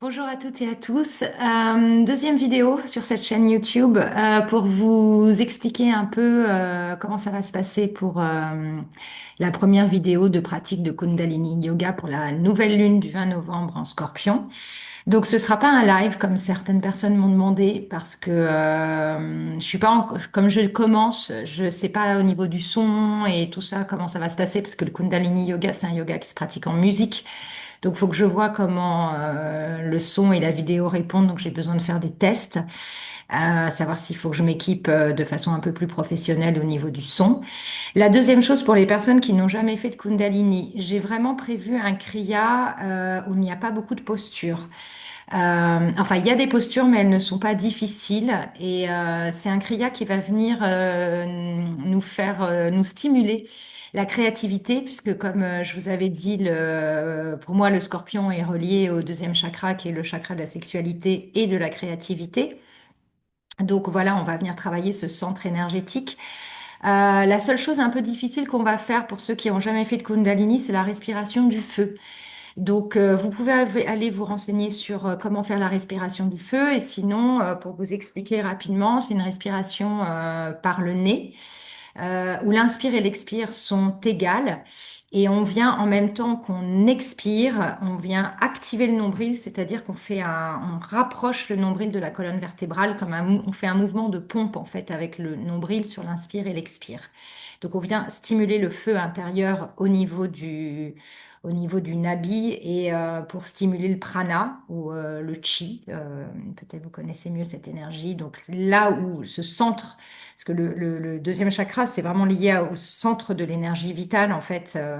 Bonjour à toutes et à tous. Deuxième vidéo sur cette chaîne YouTube pour vous expliquer un peu comment ça va se passer pour la première vidéo de pratique de Kundalini Yoga pour la nouvelle lune du 20 novembre en Scorpion. Donc ce sera pas un live comme certaines personnes m'ont demandé parce que je suis pas comme je commence, je sais pas au niveau du son et tout ça comment ça va se passer parce que le Kundalini Yoga c'est un yoga qui se pratique en musique. Donc, il faut que je vois comment le son et la vidéo répondent. Donc, j'ai besoin de faire des tests, savoir s'il faut que je m'équipe de façon un peu plus professionnelle au niveau du son. La deuxième chose, pour les personnes qui n'ont jamais fait de Kundalini, j'ai vraiment prévu un Kriya où il n'y a pas beaucoup de postures. Enfin, il y a des postures, mais elles ne sont pas difficiles. Et c'est un kriya qui va venir nous faire, nous stimuler la créativité, puisque comme je vous avais dit, pour moi, le scorpion est relié au deuxième chakra, qui est le chakra de la sexualité et de la créativité. Donc voilà, on va venir travailler ce centre énergétique. La seule chose un peu difficile qu'on va faire pour ceux qui n'ont jamais fait de Kundalini, c'est la respiration du feu. Donc, vous pouvez aller vous renseigner sur comment faire la respiration du feu. Et sinon, pour vous expliquer rapidement, c'est une respiration par le nez, où l'inspire et l'expire sont égales. Et on vient en même temps qu'on expire, on vient activer le nombril, c'est-à-dire on rapproche le nombril de la colonne vertébrale comme on fait un mouvement de pompe en fait avec le nombril sur l'inspire et l'expire. Donc on vient stimuler le feu intérieur au niveau du nabi et pour stimuler le prana ou le chi. Peut-être vous connaissez mieux cette énergie. Donc là où ce centre, parce que le deuxième chakra, c'est vraiment lié au centre de l'énergie vitale en fait, euh,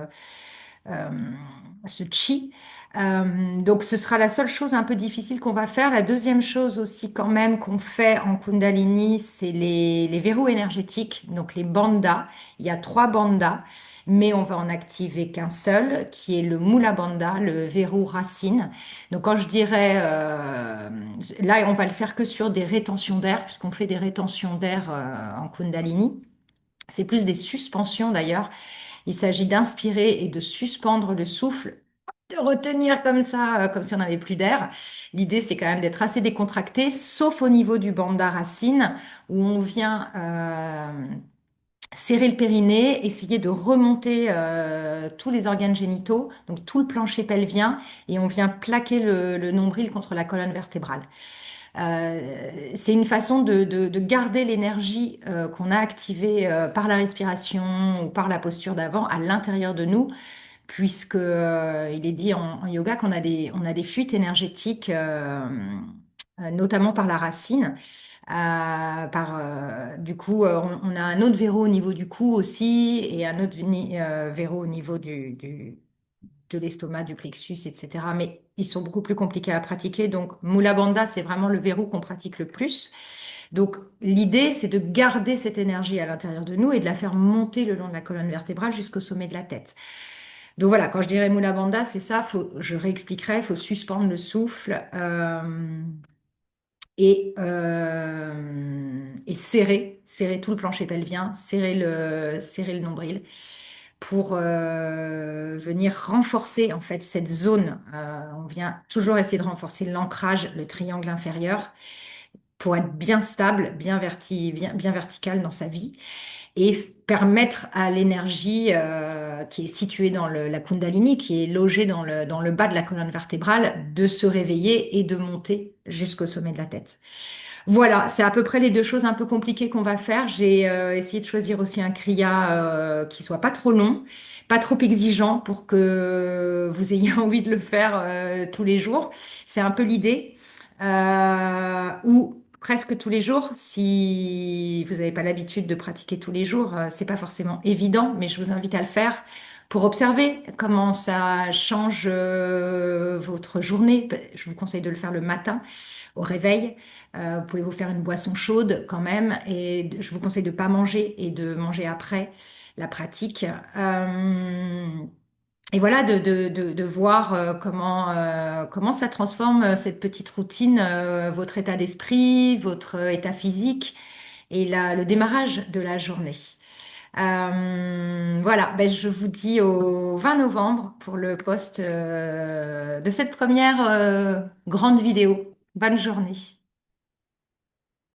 ce chi. Donc ce sera la seule chose un peu difficile qu'on va faire. La deuxième chose aussi quand même qu'on fait en Kundalini, c'est les verrous énergétiques, donc les bandhas. Il y a trois bandhas, mais on va en activer qu'un seul, qui est le Mula Bandha, le verrou racine. Donc quand je dirais, là on va le faire que sur des rétentions d'air, puisqu'on fait des rétentions d'air en Kundalini. C'est plus des suspensions d'ailleurs. Il s'agit d'inspirer et de suspendre le souffle, de retenir comme ça, comme si on n'avait plus d'air. L'idée, c'est quand même d'être assez décontracté, sauf au niveau du bandha racine, où on vient serrer le périnée, essayer de remonter tous les organes génitaux, donc tout le plancher pelvien, et on vient plaquer le nombril contre la colonne vertébrale. C'est une façon de garder l'énergie qu'on a activée par la respiration ou par la posture d'avant à l'intérieur de nous, puisque il est dit en yoga on a des fuites énergétiques, notamment par la racine. Du coup, on a un autre verrou au niveau du cou aussi et un autre verrou au niveau de l'estomac, du plexus, etc. Mais ils sont beaucoup plus compliqués à pratiquer. Donc, Mula Bandha, c'est vraiment le verrou qu'on pratique le plus. Donc, l'idée, c'est de garder cette énergie à l'intérieur de nous et de la faire monter le long de la colonne vertébrale jusqu'au sommet de la tête. Donc voilà, quand je dirais Mula Bandha, c'est ça, je réexpliquerai, il faut suspendre le souffle et serrer tout le plancher pelvien, serrer le nombril pour venir renforcer en fait cette zone. On vient toujours essayer de renforcer l'ancrage, le triangle inférieur, pour être bien stable, bien vertical dans sa vie et permettre à l'énergie qui est située dans la Kundalini, qui est logée dans le bas de la colonne vertébrale, de se réveiller et de monter jusqu'au sommet de la tête. Voilà, c'est à peu près les deux choses un peu compliquées qu'on va faire. J'ai essayé de choisir aussi un kriya qui soit pas trop long, pas trop exigeant pour que vous ayez envie de le faire tous les jours. C'est un peu l'idée. Ou presque tous les jours. Si vous n'avez pas l'habitude de pratiquer tous les jours, c'est pas forcément évident, mais je vous invite à le faire pour observer comment ça change votre journée. Je vous conseille de le faire le matin au réveil. Vous pouvez vous faire une boisson chaude quand même et je vous conseille de ne pas manger et de manger après la pratique. Et voilà, de voir comment ça transforme cette petite routine, votre état d'esprit, votre état physique et le démarrage de la journée. Voilà, ben, je vous dis au 20 novembre pour le post de cette première grande vidéo. Bonne journée.